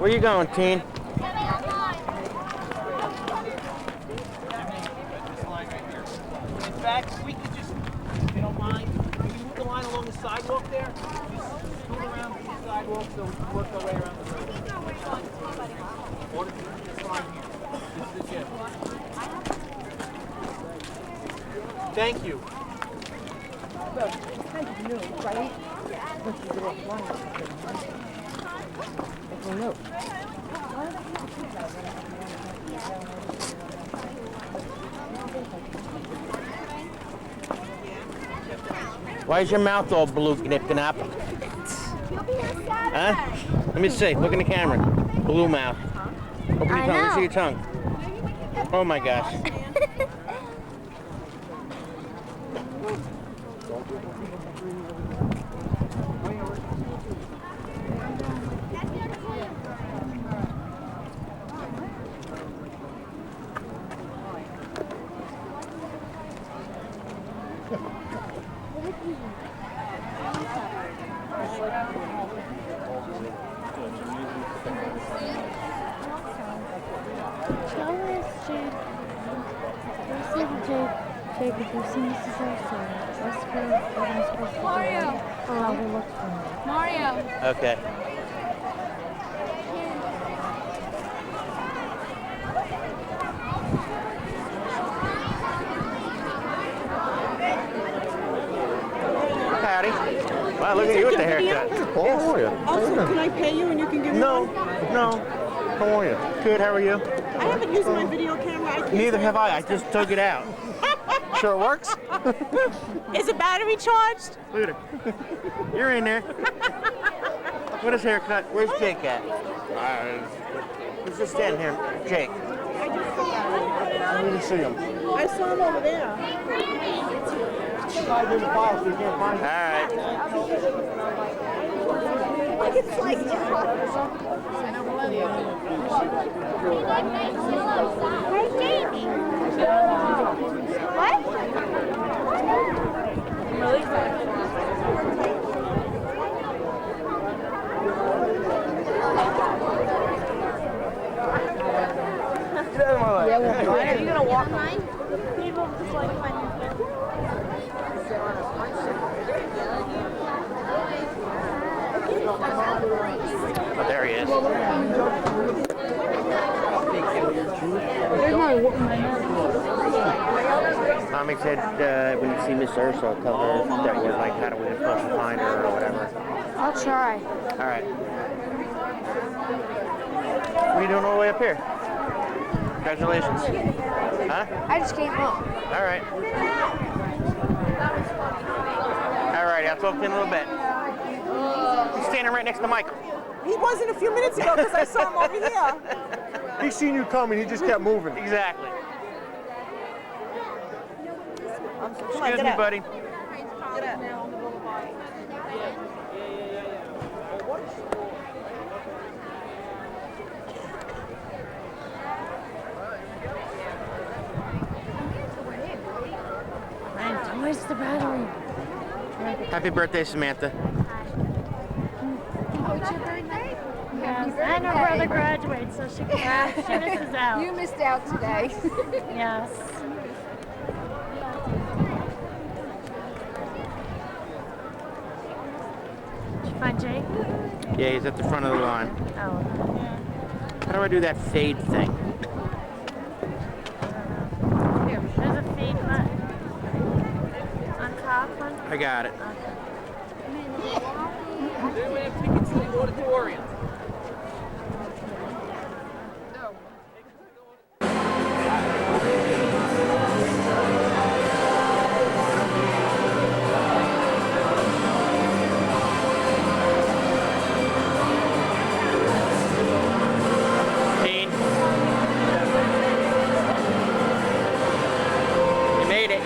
Where you going, teen? This line right here. In fact, we could just, if you don't mind, can you move the line along the sidewalk there? Just scoot around the sidewalk so we can work our way around the road. Or this line here. This is the gym. Thank you. It's kind of new, right? But you go offline. It's new. Why is your mouth all blue, Knipkin up? Huh? Let me see. Look in the camera. Blue mouth. Open your tongue. Let me see your tongue. Oh my gosh. Jacob, you've seen this is outside. That's where I'm supposed to go. Mario! Oh, we'll look for him. Mario! Okay. Howdy. Wow, look at you with the haircut. How are you? Also, can I pay you and you can give me No, one? no. How are you? Good, how are you? I haven't used my video camera. Neither have I. I just took it out. Sure works? Is it battery charged? Look at her. You're in there. What is haircut? Where's Jake at? He's just standing here. Jake. I didn't see him. I saw him over there. All right. It's like Get out of my way. Are you gonna walk mine? People just like when Oh, there he is. Mommy said when you see Miss Ursula, tell her that we're like, how do we supposed to find her or whatever. I'll try. All right. What are you doing all the way up here? Congratulations. Huh? I just came home. All right. All right, I'll talk to you in a little bit. He's standing right next to Michael. He wasn't a few minutes ago because I saw him over here. He seen you coming, he just kept moving. Exactly. Come on, Excuse get me, out. buddy. Get out. Where's the battery? Happy birthday, Samantha. Oh, it's your birthday? Yes. And her brother graduates, so she misses out. You missed out today. Yes. Did you find Jake? Yeah, he's at the front of the line. Oh. How do I do that fade thing? Here, there's a feed button. On top one? I got it. Does anyone have tickets to the auditorium? Dean. You made it.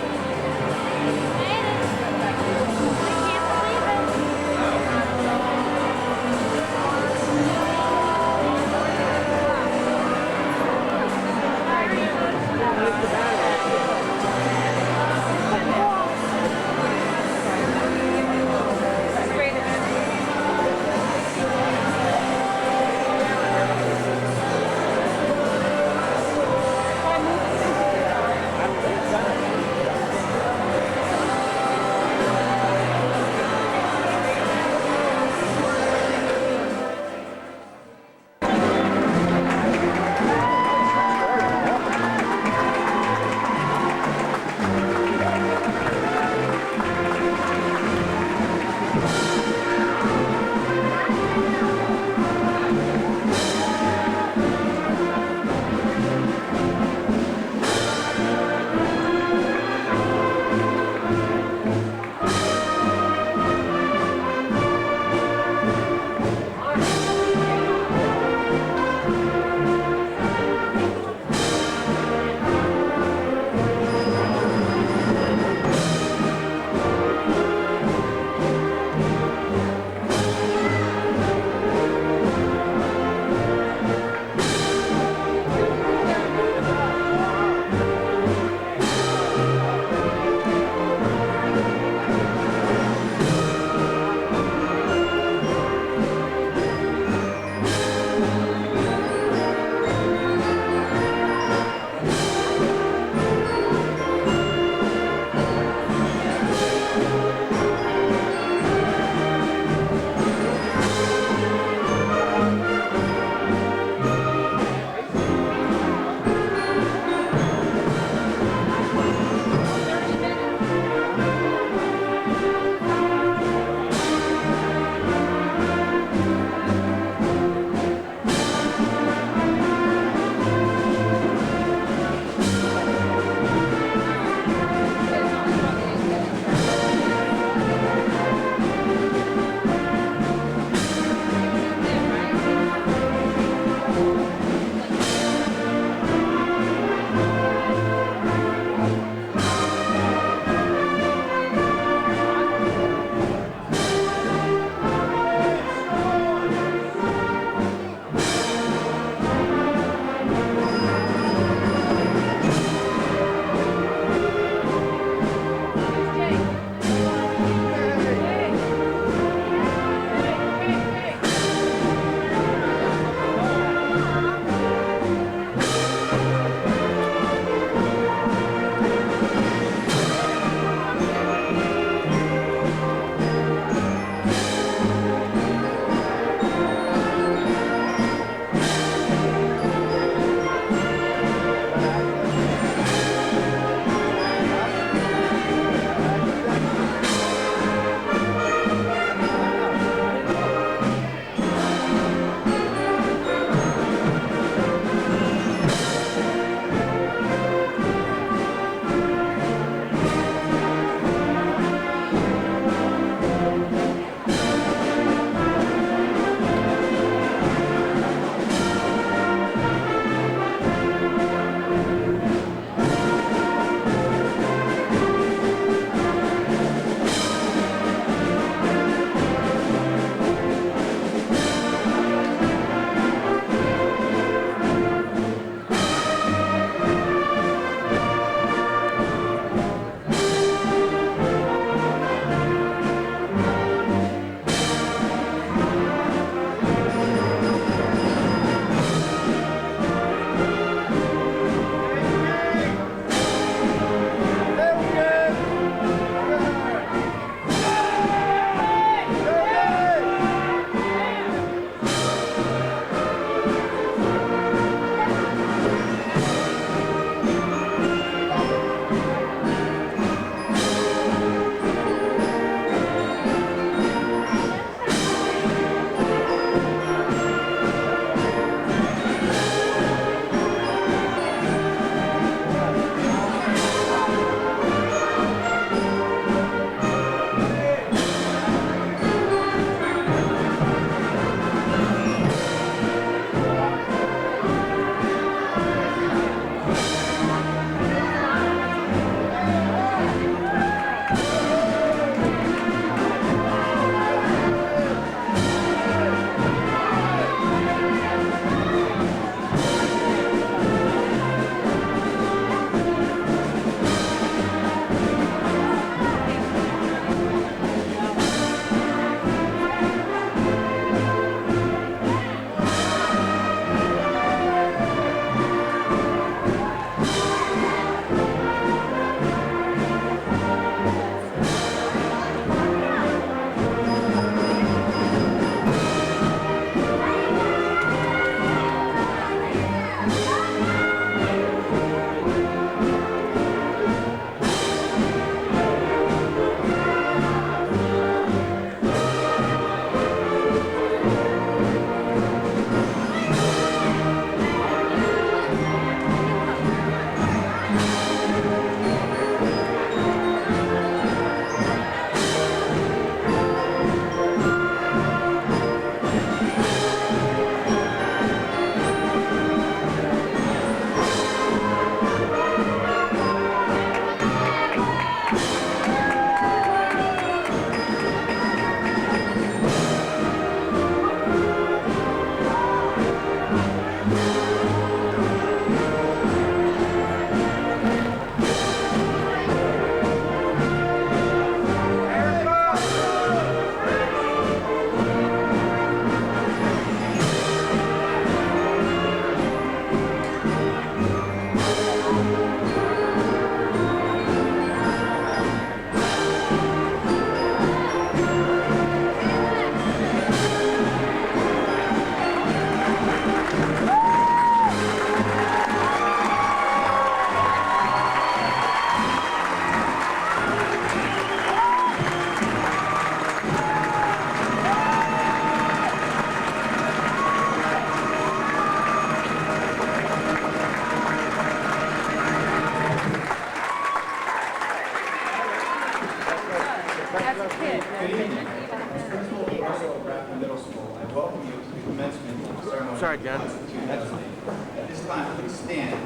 John. At this time, please stand.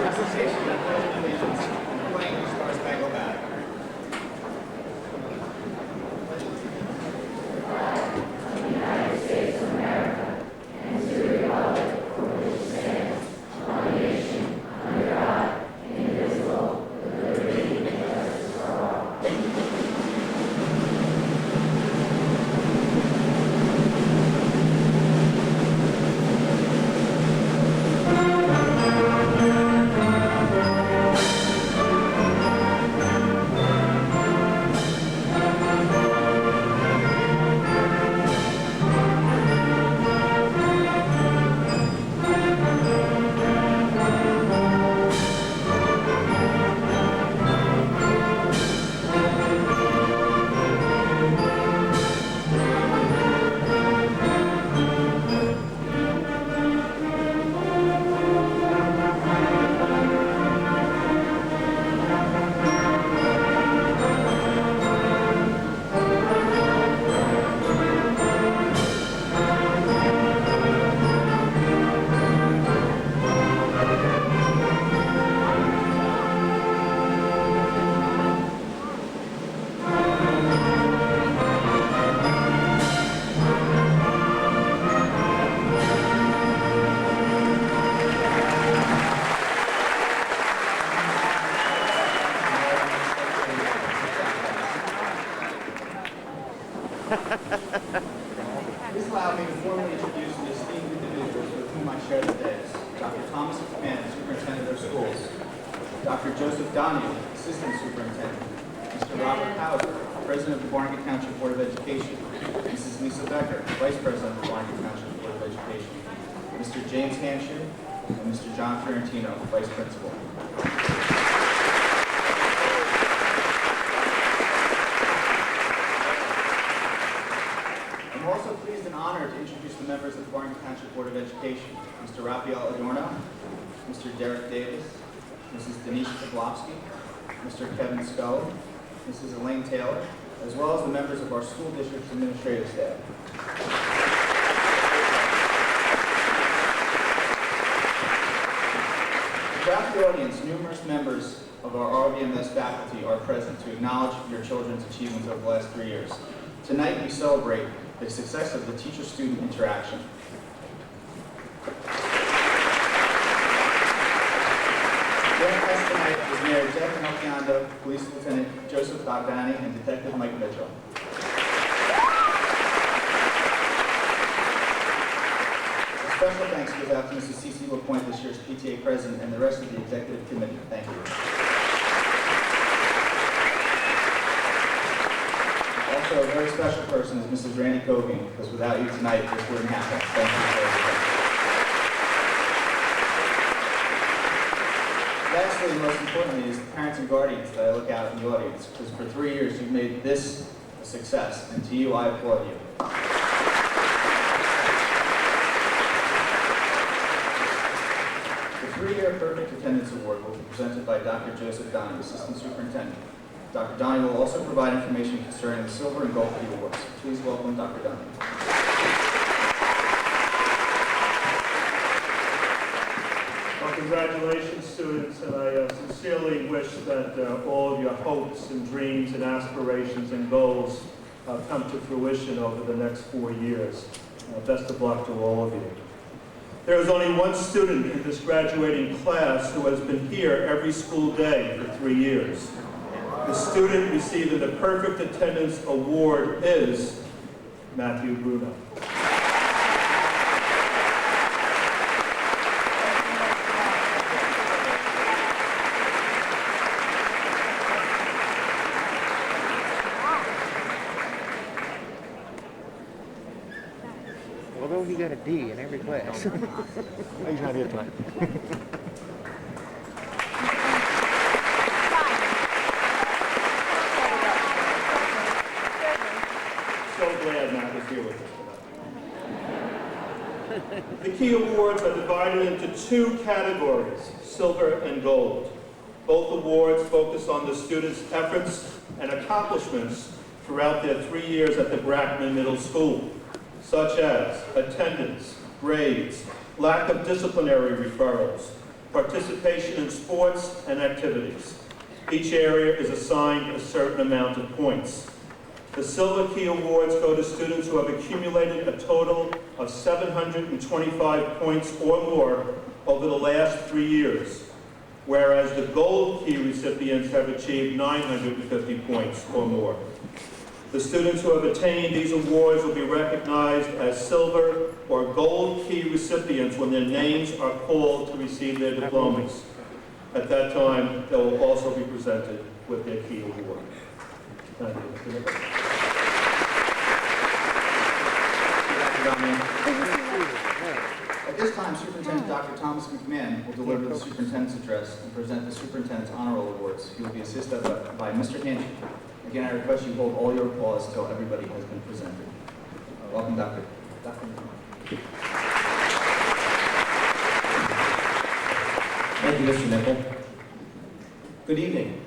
Association of Pledge of Allegiance, playing the Star Spangled Banner. Please allow me to formally introduce the esteemed individuals with whom I share the days. Dr. Thomas McMahon, Superintendent of Schools. Dr. Joseph Donahue, Assistant Superintendent. Mr. Robert Hauser, President of the Barnegat Township Board of Education. Mrs. Lisa Becker, Vice President of the Barnegat Township Board of Education. Mr. James Hanshu, and Mr. John Fiorentino, Vice Principal. I'm also pleased and honored to introduce the members of the Barnegat Township Board of Education. Mr. Raphael Adorno, Mr. Derek Davis, Mrs. Denise Kowalski, Mr. Kevin Scully, Mrs. Elaine Taylor, as well as the members of our school district's administrative staff. Throughout the audience, numerous members of our RVMS faculty are present to acknowledge your children's achievements over the last 3 years. Tonight, we celebrate the success of the teacher-student interaction. Joining us tonight is Mayor Jeff Melchiondo, Police Lieutenant Joseph Bogdani, and Detective Mike Mitchell. A special thanks goes out to Mrs. Cece LaPointe, this year's PTA President, and the rest of the Executive Committee. Thank you. Also, a very special person is Mrs. Randy Cogan, because without you tonight, this wouldn't happen. Thank you for everything. Lastly, and most importantly, is the parents and guardians that I look out in the audience, because for 3 years you've made this a success, and to you, I applaud you. The 3-year Perfect Attendance Award will be presented by Dr. Joseph Donahue, Assistant Superintendent. Dr. Donahue will also provide information concerning the Silver and Gold Key Awards. Please welcome Dr. Donahue. Well, congratulations, students, and I sincerely wish that all of your hopes and dreams and aspirations and goals come to fruition over the next 4 years. Best of luck to all of you. There is only one student in this graduating class who has been here every school day for 3 years. The student receiving the Perfect Attendance Award is Matthew Bruno. Although he got a D in every class. He's not here tonight. So glad Matt is here with us tonight. The Key Awards are divided into 2 categories, silver and gold. Both awards focus on the students' efforts and accomplishments throughout their 3 years at the Brackman Middle School. such as attendance, grades, lack of disciplinary referrals, participation in sports and activities. Each area is assigned a certain amount of points. The Silver Key Awards go to students who have accumulated a total of 725 points or more over the last 3 years, whereas the Gold Key recipients have achieved 950 points or more. The students who have attained these awards will be recognized as Silver or Gold Key recipients when their names are called to receive their diplomas. At that time, they will also be presented with their Key Award. Thank you. At this time, Superintendent Dr. Thomas McMahon will deliver the superintendent's address and present the superintendent's honor roll awards. He will be assisted by Mr. Hinch. Again, I request you hold all your applause until everybody has been presented. Welcome, Dr. McMahon. Thank you, Mr. Nickel. Good evening.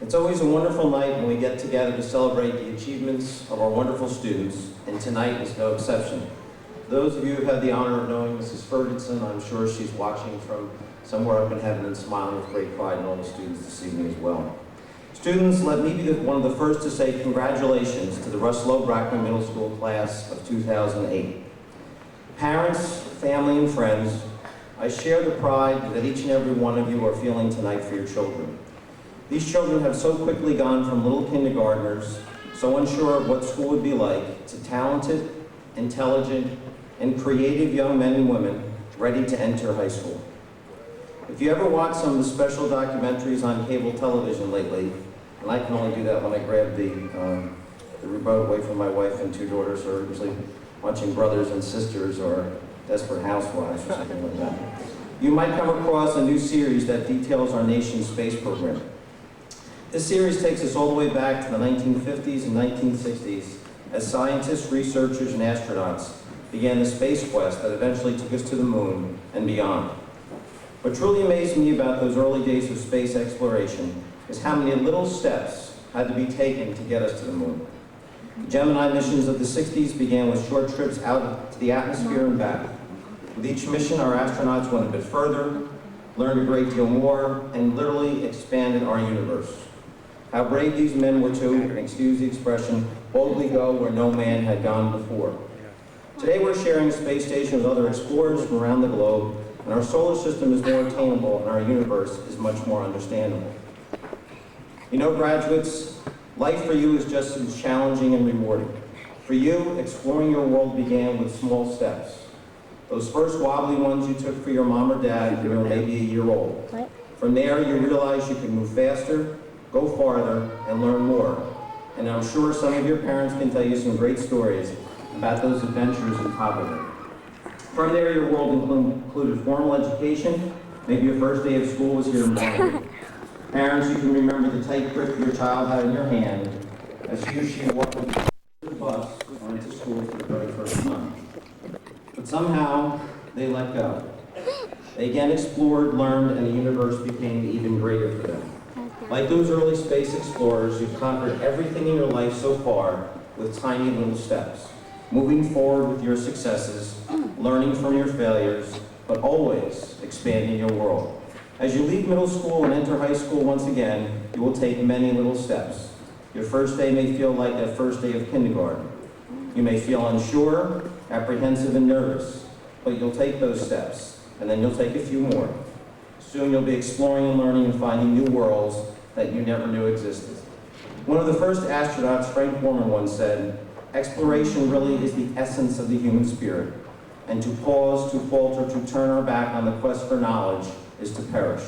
It's always a wonderful night when we get together to celebrate the achievements of our wonderful students, and tonight is no exception. Those of you who have the honor of knowing Mrs. Ferguson, I'm sure she's watching from somewhere up in heaven and smiling with great pride in all the students this evening as well. Students, let me be one of the first to say congratulations to the Russell O. Brackman Middle School class of 2008. Parents, family, and friends, I share the pride that each and every one of you are feeling tonight for your children. These children have so quickly gone from little kindergartners, so unsure of what school would be like, to talented, intelligent, and creative young men and women ready to enter high school. If you ever watch some of the special documentaries on cable television lately, and I can only do that when I grab the remote away from my wife and 2 daughters, so we're usually watching Brothers and Sisters or Desperate Housewives or something like that, you might come across a new series that details our nation's space program. This series takes us all the way back to the 1950s and 1960s as scientists, researchers, and astronauts began the space quest that eventually took us to the moon and beyond. What truly amazed me about those early days of space exploration is how many little steps had to be taken to get us to the moon. The Gemini missions of the 60s began with short trips out to the atmosphere and back. With each mission, our astronauts went a bit further, learned a great deal more, and literally expanded our universe. How brave these men were to, excuse the expression, boldly go where no man had gone before. Today we're sharing a space station with other explorers from around the globe, and our solar system is more attainable and our universe is much more understandable. You know, graduates, life for you is just as challenging and rewarding. For you, exploring your world began with small steps. Those first wobbly ones you took for your mom or dad when you were maybe a year old. From there, you realized you could move faster, go farther, and learn more. And I'm sure some of your parents can tell you some great stories about those adventures in poverty. From there, your world included formal education. Maybe your first day of school was here in Boston. Parents, you can remember the tight grip your child had in your hand as he or she walked to the bus or into school for the very first time. But somehow, they let go. They again explored, learned, and the universe became even greater for them. Like those early space explorers, you've conquered everything in your life so far with tiny little steps, moving forward with your successes, learning from your failures, but always expanding your world. As you leave middle school and enter high school once again, you will take many little steps. Your first day may feel like that first day of kindergarten. You may feel unsure, apprehensive, and nervous, but you'll take those steps, and then you'll take a few more. Soon you'll be exploring and learning and finding new worlds that you never knew existed. One of the first astronauts, Frank Borman, once said, "Exploration really is the essence of the human spirit, and to pause, to falter, to turn our back on the quest for knowledge is to perish."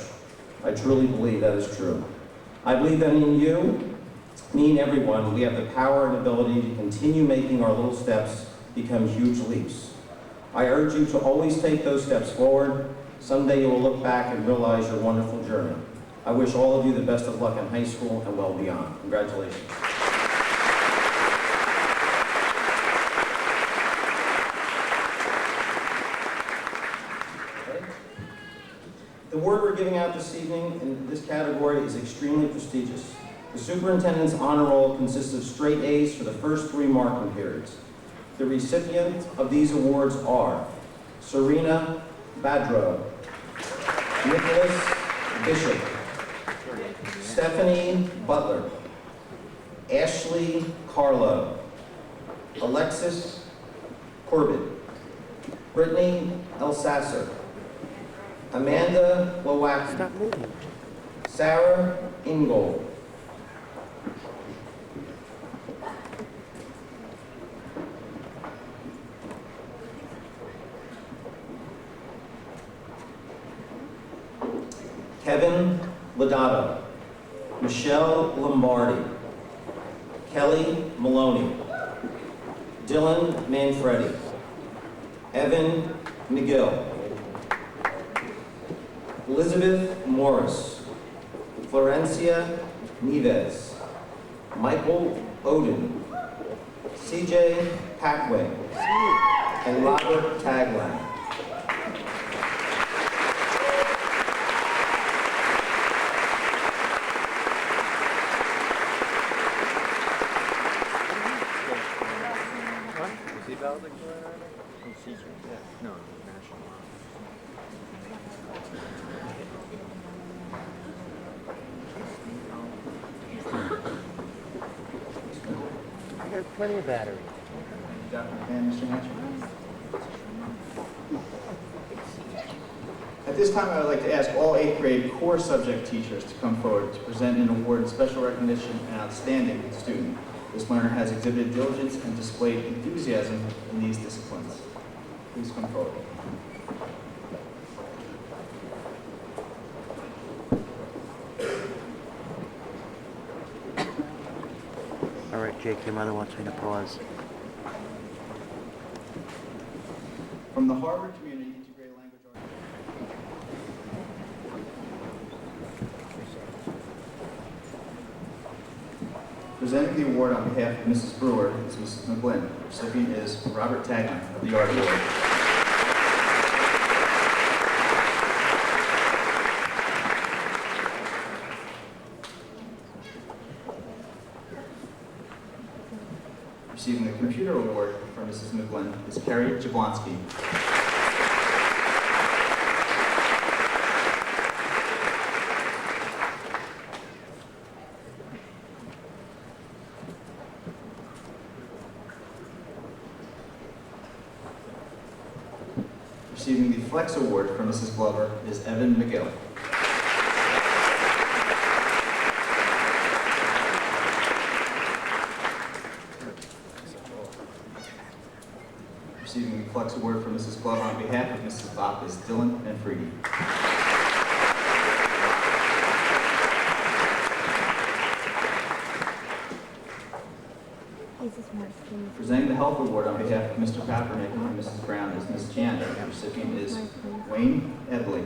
I truly believe that is true. I believe that in you, me and everyone, we have the power and ability to continue making our little steps become huge leaps. I urge you to always take those steps forward. Someday you will look back and realize your wonderful journey. I wish all of you the best of luck in high school and well beyond. Congratulations. The award we're giving out this evening in this category is extremely prestigious. The superintendent's honor roll consists of straight A's for the first 3 marking periods. The recipients of these awards are Serena Badro, Nicholas Bishop, Stephanie Butler, Ashley Carlo, Alexis Corbett, Brittany Elsasser, Amanda Lowacki, Stop moving. Sarah Ingold, Kevin Lodato, Michelle Lombardi, Kelly Maloney, Dylan Manfredi, Evan McGill, Elizabeth Morris, Florencia Nieves, Michael Oden, CJ Packway, and Robert Tagline. No, national. I got plenty of battery. And Mr. Hatcher. At this time, I would like to ask all 8th grade core subject teachers to come forward to present an award in special recognition and outstanding student. This learner has exhibited diligence and displayed enthusiasm in these disciplines. Please come forward. All right, Jake, your mother wants me to pause. From the Harvard Community Integrated Language Arts. Presenting the award on behalf of Mrs. Brewer is Mrs. McGlynn. The recipient is Robert Tagman of the Art Award. Receiving the Computer Award from Mrs. McGlynn is Carrie Jablonski. Receiving the Flex Award from Mrs. Glover is Evan McGill. Receiving the Flex Award from Mrs. Glover on behalf of Mrs. Bach is Dylan Manfredi. Presenting the Health Award on behalf of Mr. Papernick and Mrs. Brown is Ms. Jan. The recipient is Wayne Edley.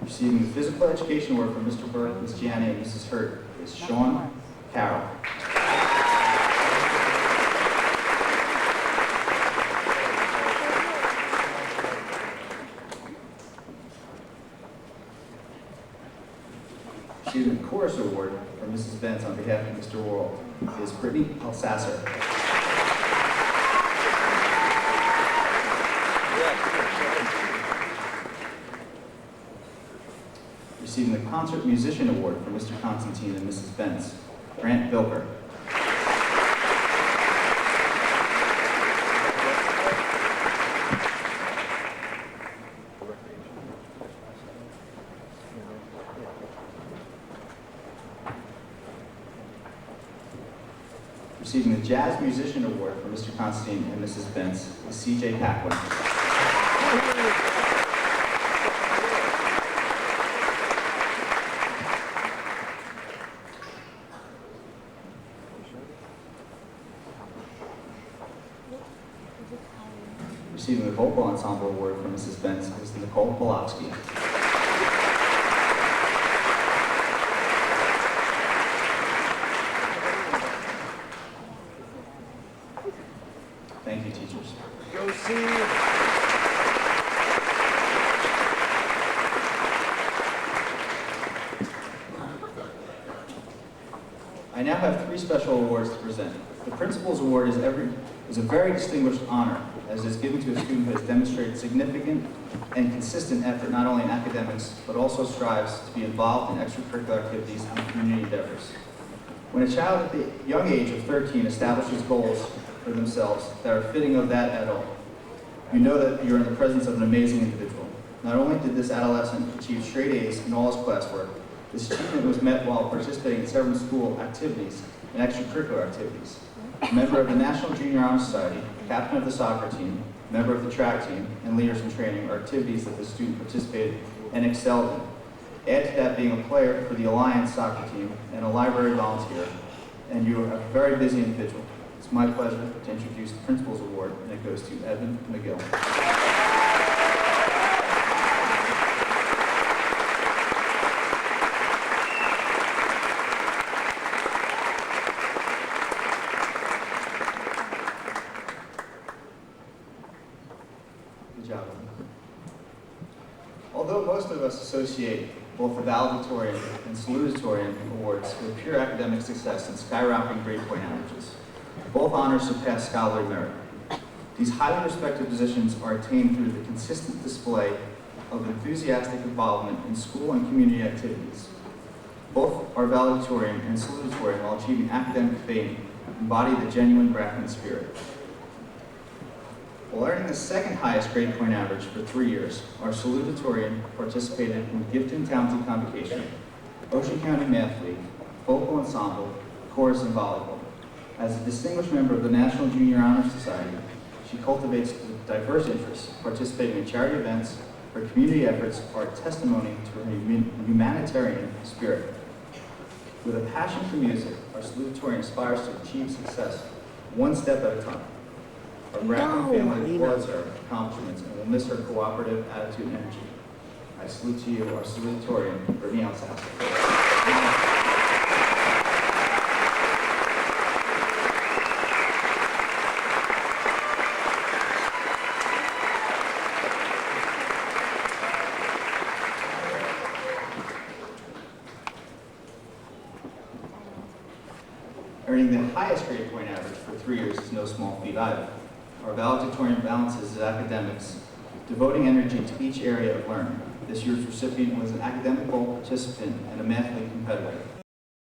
Receiving the Physical Education Award from Mr. Burke, Ms. Gianni, and Mrs. Hurt is Sean Carroll. Receiving the Chorus Award from Mrs. Benz on behalf of Mr. Worrell is Brittany Elsasser. Receiving the Concert Musician Award from Mr. Constantine and Mrs. Benz, Grant Bilker. Receiving the Jazz Musician Award from Mr. Constantine and Mrs. Benz is C.J. Paquin. Receiving the Vocal Ensemble Award from Mrs. Benz is Nicole Polowski. Thank have 3 special awards to present. The Principal's Award is a very distinguished honor, as it is given to a student who has demonstrated significant and consistent effort not only in academics, but also strives to be involved in extracurricular activities and community endeavors. When a child at the young age of 13 establishes goals for themselves that are fitting of that adult, you know that you're in the presence of an amazing individual. Not only did this adolescent achieve straight A's in all his classwork, this achievement was met while participating in several school activities and extracurricular activities. A member of the National Junior Honor Society, captain of the soccer team, member of the track team, and leaders in training are activities that the student participated and excelled in. Add to that being a player for the Alliance soccer team and a library volunteer, and you are a very busy individual. It's my pleasure to introduce the Principal's Award, and it goes to Evan McGill. Good job. Although most of us associate both the valedictorian and salutatorian awards with pure academic success and skyrocketing grade point averages, both honors surpass scholarly merit. These highly respected positions are attained through the consistent display of enthusiastic involvement in school and community activities. Both our valedictorian and salutatorian, while achieving academic fame, embody the genuine Grafton spirit. While earning the second highest grade point average for 3 years, our salutatorian participated in Gifted and Talented Convocation, Ocean County Math League, vocal ensemble, chorus, and volleyball. As a distinguished member of the National Junior Honor Society, she cultivates diverse interests, participating in charity events. Her community efforts are a testimony to her humanitarian spirit. With a passion for music, our salutatorian aspires to achieve success one step at a time. Our Grafton family applauds her accomplishments and will miss her cooperative attitude and energy. I salute to you, our salutatorian, Brittany Alsasser. Earning the highest grade point average for 3 years is no small feat either. Our valedictorian balances his academics, devoting energy to each area of learning. This year's recipient was an academic bowl participant and a math league competitor.